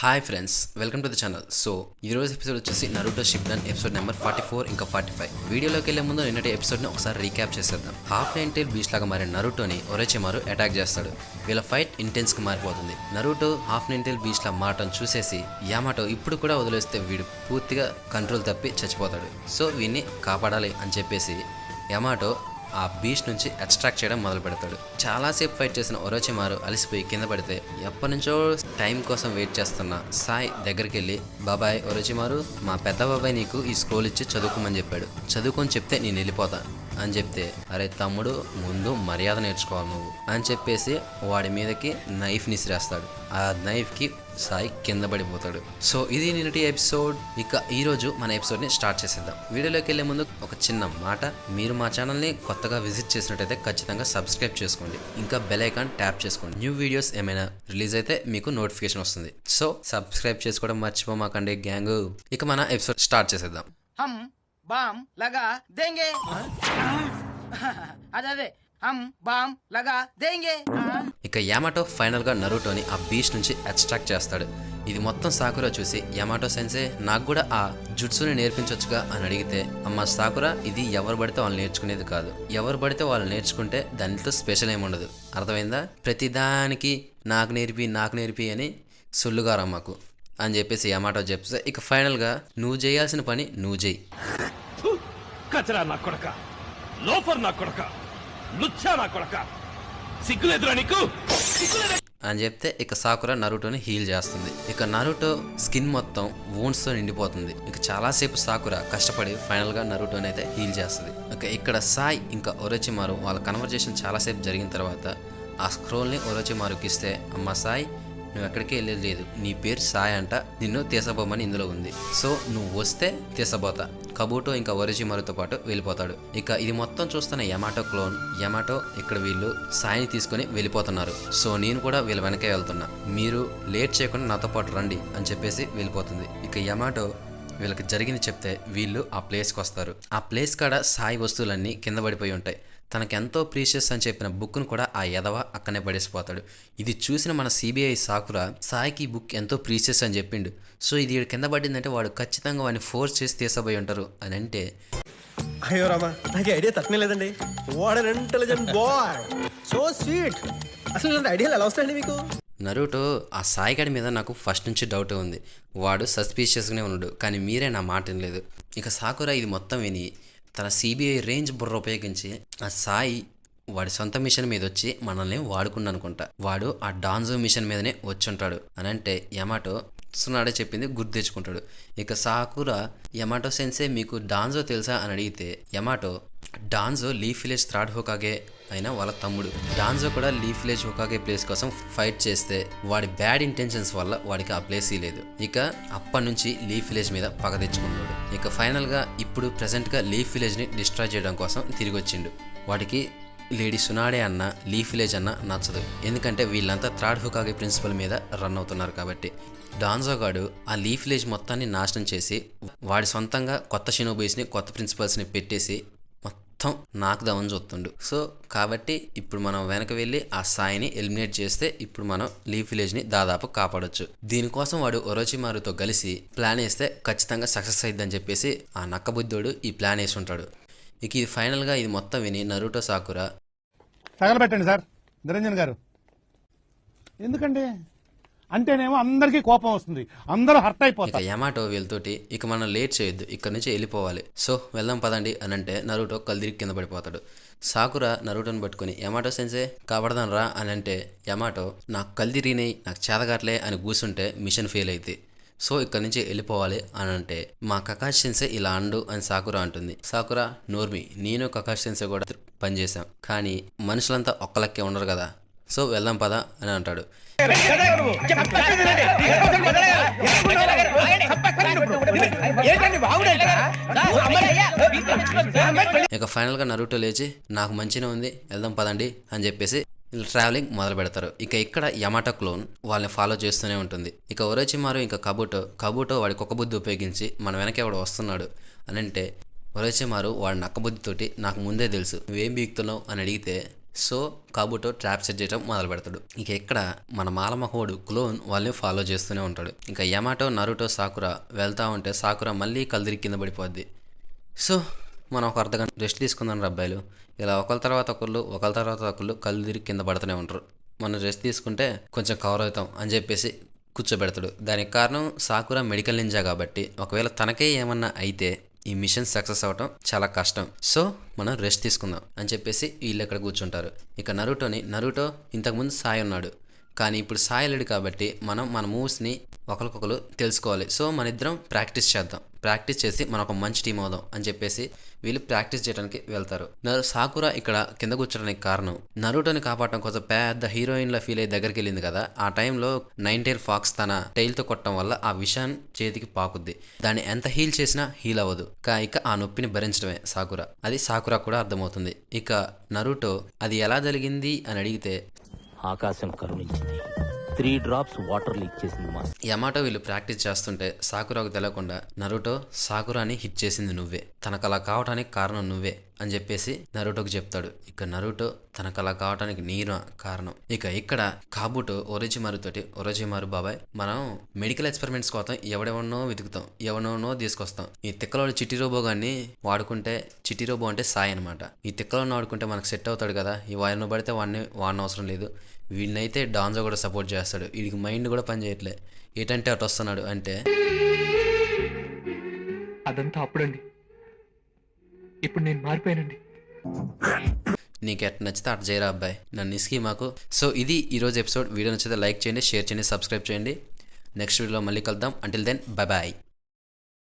Hi friends, welcome to the channel. So ఈరోజు episode వచ్చేసి Naruto షిప్డన్ episode number 44 ఇంకా 45. వీడియోలోకి వెళ్లే ముందు నిన్నటి ఎపిసోడ్ని ఒకసారి రీక్యాప్ చేసేద్దాం. హాఫ్ నైన్ టైల్ బీచ్ లాగా మారిన నరుటోని ఒరోచిమారు అటాక్ చేస్తాడు. వీళ్ళ ఫైట్ ఇంటెన్స్కి మారిపోతుంది. Naruto half nine tail beast లా మారటం చూసేసి యామాటో ఇప్పుడు కూడా వదిలేస్తే వీడు పూర్తిగా కంట్రోల్ తప్పి చచ్చిపోతాడు. సో వీడిని కాపాడాలి అని చెప్పేసి యామాటో ఆ బీచ్ నుంచి ఎక్స్ట్రాక్ట్ చేయడం మొదలు పెడతాడు. చాలాసేపు ఫైట్ చేసిన ఒరోచిమారు అలసిపోయి కింద పడితే ఎప్పటి నుంచో టైం కోసం వెయిట్ చేస్తున్న సాయ్ దగ్గరికి వెళ్ళి, బాబాయ్ ఒరోచిమారు, మా పెద్ద బాబాయ్ నీకు ఈ స్క్రోల్ ఇచ్చి చదువుకోమని చెప్పాడు, చదువుకొని చెప్తే నేను వెళ్ళిపోతా అని చెప్తే, అరే తమ్ముడు ముందు మర్యాద నేర్చుకోవాలి నువ్వు అని చెప్పేసి వాడి మీదకి నైఫ్ నిసిరేస్తాడు. ఆ నైఫ్కి సాయి కింద పడిపోతాడు. సో ఇది నిన్నటి ఎపిసోడ్. ఇక ఈరోజు మన ఎపిసోడ్ని స్టార్ట్ చేసేద్దాం. వీడియోలోకి వెళ్ళే ముందు ఒక చిన్న మాట, మీరు మా ఛానల్ని కొత్తగా విజిట్ చేసినట్టయితే ఖచ్చితంగా సబ్స్క్రైబ్ చేసుకోండి, ఇంకా బెల్ ఐకాన్ ట్యాప్ చేసుకోండి. న్యూ వీడియోస్ ఏమైనా రిలీజ్ అయితే మీకు నోటిఫికేషన్ వస్తుంది. సో సబ్స్క్రైబ్ చేసుకోవడం మర్చిపోమాకండి గ్యాంగ్. ఇక మన ఎపిసోడ్ స్టార్ట్ చేసేద్దాం. బామ్ లగా దేంగే అదే హమ్ బామ్ లగా దేంగే. ఇక యామాటో ఫైనల్ గా నరుటోని ఆ బీచ్ నుంచి ఎక్స్ట్రాక్ట్ చేస్తాడు. ఇది మొత్తం సాకురా చూసి, యామాటో సెన్సే నాకు కూడా ఆ జుట్సుని నేర్పించొచ్చుగా అని అడిగితే, అమ్మ సాకురా, ఇది ఎవరు పడితే వాళ్ళు నేర్చుకునేది కాదు, ఎవరు పడితే వాళ్ళు నేర్చుకుంటే దానితో స్పెషల్ ఏముండదు, అర్థమైందా? ప్రతిదానికి నాకు నేర్పి అని సుల్లుగారమ్మకు అని చెప్పేసి యామాటో చెప్తే, ఇక ఫైనల్ గా నువ్వు చేయాల్సిన పని నువ్వు చేయి. కచరా నా కొడక, లోఫర్ నా కొడక, లుచ్చా నా కొడక, సిగ్గులేదురా నీకు అని చెప్తే ఇక సాకురా నరుటోని హీల్ చేస్తుంది. ఇక నరుటో స్కిన్ మొత్తం వూండ్స్ తో నిండిపోతుంది. ఇక చాలాసేపు సాకురా కష్టపడి ఫైనల్ గా నరుటోని అయితే హీల్ చేస్తుంది. ఇక ఇక్కడ సాయ్ ఇంకా ఒరోచిమారు వాళ్ళ కన్వర్జేషన్ చాలాసేపు జరిగిన తర్వాత ఆ స్క్రోల్ని ఒరోచిమారుకి ఇస్తే, అమ్మ సాయ్, నువ్వు ఎక్కడికి వెళ్ళేది లేదు, నీ పేరు సాయ్ అంట, నిన్ను తీసబోమని ఇందులో ఉంది, సో నువ్వు వస్తే తీసబోతా. కబూటో ఇంకా ఒరోచిమారుతో పాటు వెళ్ళిపోతాడు. ఇక ఇది మొత్తం చూస్తున్న యమాటో క్లోన్, యమాటో ఇక్కడ వీళ్ళు సాయిని తీసుకుని వెళ్ళిపోతున్నారు, సో నేను కూడా వీళ్ళ వెనకే వెళ్తున్నా, మీరు లేట్ చేయకుండా నాతో పాటు రండి అని చెప్పేసి వెళ్ళిపోతుంది. ఇక యమాటో వీళ్ళకి జరిగింది చెప్తే వీళ్ళు ఆ ప్లేస్కి వస్తారు. ఆ ప్లేస్ కాడ సాయి వస్తువులన్నీ కింద పడిపోయి ఉంటాయి. తనకెంతో ప్రీషియస్ అని చెప్పిన బుక్ను కూడా ఆ ఎదవ అక్కనే పడేసిపోతాడు. ఇది చూసిన మన సిబిఐ సాకురా, సాయికి ఈ బుక్ ఎంతో ప్రీషియస్ అని చెప్పిండు, సో ఇది కింద పడిందంటే వాడు ఖచ్చితంగా వాడిని ఫోర్స్ చేసి తీసబోయి ఉంటారు అని అంటే, అయ్యో రామా, నాకు ఐడియా తక్కువ లేదండి. What an intelligent boy, so sweet. అసలు ఇలాంటి ఐడియాలు ఎలా వస్తాయండి మీకు? నరుటో ఆ సాయిగడి మీద నాకు ఫస్ట్ నుంచి డౌట్ ఉంది, వాడు సస్పీషియస్గానే ఉన్నాడు, కానీ మీరే నా మాట వినలేదు. ఇక సాకురా ఇది మొత్తం విని తన సిబిఐ రేంజ్ బుర్ర ఉపయోగించి ఆ సాయి వాడి సొంత మిషన్ మీద వచ్చి మనల్ని వాడుకున్నా అనుకుంటా, వాడు ఆ డాన్జో మిషన్ మీదనే వచ్చి ఉంటాడు అని అంటే యమాటో సునాడే చెప్పింది గుర్తు తెచ్చుకుంటాడు. ఇక సాకురా, యమాటో సెన్సే మీకు డాన్జో తెలుసా అని అడిగితే యమాటో, డాన్జో లీఫ్ విలేజ్ థర్డ్ హోకాగే అయినా వాళ్ళ తమ్ముడు, డాన్జో కూడా లీఫ్ విలేజ్ హోకాగే ప్లేస్ కోసం ఫైట్ చేస్తే వాడి బ్యాడ్ ఇంటెన్షన్స్ వల్ల వాడికి ఆ ప్లేస్ లేదు. ఇక అప్పటి నుంచి లీఫ్ విలేజ్ మీద పగ తెచ్చుకున్నాడు. ఇక ఫైనల్ గా ఇప్పుడు ప్రెసెంట్ గా లీఫ్ విలేజ్ ని డిస్ట్రాయ్ చేయడం కోసం తిరిగి వచ్చిండు. వాడికి లేడీ సునాడే అన్న లీఫ్ విలేజ్ అన్న నచ్చదు, ఎందుకంటే వీళ్ళంతా థర్డ్ హోకాగే ప్రిన్సిపల్ మీద రన్ అవుతున్నారు కాబట్టి. డాన్జో గాడు ఆ లీఫ్ విలేజ్ మొత్తాన్ని నాశనం చేసి వాడి సొంతంగా కొత్త షినోబీస్ని కొత్త ప్రిన్సిపల్స్ని పెట్టేసి మొత్తం నాకుదామని చూస్తుండు. సో కాబట్టి ఇప్పుడు మనం వెనక వెళ్ళి ఆ సాయిని ఎలిమినేట్ చేస్తే ఇప్పుడు మనం లీఫ్ విలేజ్ని దాదాపు కాపాడొచ్చు. దీనికోసం వాడు ఒరోచిమారుతో కలిసి ప్లాన్ వేస్తే ఖచ్చితంగా సక్సెస్ అయిద్దని చెప్పేసి ఆ నక్కబుద్ధుడు ఈ ప్లాన్ వేసి ఉంటాడు. ఇక ఇది ఫైనల్గా ఇది మొత్తం విని నరుటో సాకురా, తగలబెట్టండి సార్ నిరంజన్ గారు, ఎందుకండి అంటేనేమో అందరికీ కోపం వస్తుంది, అందరూ హర్ట్ అయిపోతారు. ఇక యమాటో వీళ్ళతోటి ఇక మనం లేట్ చేయొద్దు, ఇక్కడ నుంచి వెళ్ళిపోవాలి, సో వెళ్దాం పదండి అని అంటే నరుటో కల్దిరికి కింద పడిపోతాడు. సాకురా నరుటోని పట్టుకుని, యమాటో సెన్సే కాపాడదాం రా అని అంటే యమాటో, నాకు కల్దిరినాయి, నాకు చేతగాట్లే అని కూర్చుంటే మిషన్ ఫెయిల్ అయితే, సో ఇక్కడ నుంచి వెళ్ళిపోవాలి అని అంటే, మా కకాష్ సెన్సే ఇలా అండు అని సాకురా అంటుంది. సాకురా, నోర్మి, నేను కకాష్ సెన్సే కూడా పనిచేశాం, కానీ మనుషులంతా ఒక్కలక్కే ఉండరు కదా, సో వెళ్దాం పదా అని అంటాడు. ఇక ఫైనల్ గా నరుటో లేచి, నాకు మంచిగా ఉంది, వెళ్దాం పదండి అని చెప్పేసి ట్రావెలింగ్ మొదలు పెడతారు. ఇక ఇక్కడ యమాటో క్లోన్ వాళ్ళని ఫాలో చేస్తూనే ఉంటుంది. ఇక ఒరోచిమారు ఇంకా కబూటో వాడి కుక్క బుద్ధి ఉపయోగించి మన వెనక ఎవడు వస్తున్నాడు అని అంటే, ఒరోచిమారు వాడి నక్క బుద్ధితోటి నాకు ముందే తెలుసు నువ్వేం బీక్తున్నావు అని అడిగితే సో కాబుటో ట్రాప్ సెట్ చేయడం మొదలు పెడతాడు. ఇక ఇక్కడ మన మాలమహోడు క్లోన్ వాళ్ళని ఫాలో చేస్తూనే ఉంటాడు. ఇంకా యమాటో, నరుటో, సాకురా వెళ్తా ఉంటే సాకురా మళ్ళీ కళ్ళిరి కింద పడిపోద్ది. సో మనం ఒక అర్ధగంట రెస్ట్ తీసుకుందాం అబ్బాయిలు. ఇలా ఒకరి తర్వాత ఒకళ్ళు కళ్ళిరి కింద పడుతూనే ఉంటారు. మనం రెస్ట్ తీసుకుంటే కొంచెం కవర్ అవుతాం అని చెప్పేసి కూర్చోబెడతాడు. దానికి కారణం సాకురా మెడికల్ నింజా కాబట్టి ఒకవేళ తనకే ఏమన్నా అయితే ఈ మిషన్ సక్సెస్ అవ్వటం చాలా కష్టం. సో మనం రెస్ట్ తీసుకుందాం అని చెప్పేసి వీళ్ళు ఇక్కడ కూర్చుంటారు. ఇక నరుటో ఇంతకుముందు సాయి ఉన్నాడు, కానీ ఇప్పుడు సాయి లేడు కాబట్టి మనం మన మూవ్స్ని ఒకరికొకరు తెలుసుకోవాలి. సో మన ఇద్దరం ప్రాక్టీస్ చేద్దాం, ప్రాక్టీస్ చేసి మనం ఒక మంచి టీం అవుదాం అని చెప్పేసి వీళ్ళు ప్రాక్టీస్ చేయడానికి వెళ్తారు. సాకురా ఇక్కడ కింద కూర్చోడానికి కారణం నరుటోని కాపాడటం కోసం పెద్ద హీరోయిన్లా ఫీల్ అయ్యి దగ్గరికి వెళ్ళింది కదా. ఆ టైంలో నైన్టైల్ ఫాక్స్ తన టైల్తో కొట్టడం వల్ల ఆ విషయం చేతికి పాకుద్ది. దాన్ని ఎంత హీల్ చేసినా హీల్ అవ్వదు. ఇక ఆ నొప్పిని భరించడమే సాకురా. అది సాకురా కూడా అర్థమవుతుంది. ఇక నరుటో అది ఎలా జరిగింది అని అడిగితే ఆకాశం కరుణించింది, 3 drops వాటర్ లీక్ చేసింది మా. యమాటో వీళ్ళు ప్రాక్టీస్ చేస్తుంటే సాకురాకు తెలియకుండా నరుటో సాకురాని హిట్ చేసింది నువ్వే, తనకు అలా కావడానికి కారణం నువ్వే అని చెప్పేసి నరుటోకి చెప్తాడు. ఇక నరుటో తనకు అలా కావడానికి నీరు కారణం. ఇక ఇక్కడ కాబుటో ఒరోచిమారు బాబాయ్, మనం మెడికల్ ఎక్స్పెరిమెంట్స్ కోసం ఎవడెవడనో వెతుకుతాం, ఎవడెవడనో తీసుకొస్తాం. ఈ తిక్కలోడు చిట్టి రోబో గాన్ని వాడుకుంటే, చిట్టి రోబో అంటే సాయి అనమాట, ఈ తిక్కలోని వాడుకుంటే మనకు సెట్ అవుతాడు కదా. ఈ వాడిని పడితే వాడిని అవసరం లేదు. వీడినైతే డాన్జో కూడా సపోర్ట్ చేస్తాడు. వీడికి మైండ్ కూడా పని చేయట్లే, ఏటంటే అటు వస్తున్నాడు అంటే. అదంతా అప్పుడండి, ఇప్పుడు నేను మారిపోయానండి. నీకు ఎట్ నచ్చితే అటు చేయరా అబ్బాయి, నన్ను ఇసుకి మాకు. సో ఇది ఈరోజు ఎపిసోడ్. వీడియో నచ్చితే లైక్ చేయండి, షేర్ చేయండి, సబ్స్క్రైబ్ చేయండి. నెక్స్ట్ వీడియోలో మళ్ళీ కలుద్దాం. Until then bye bye.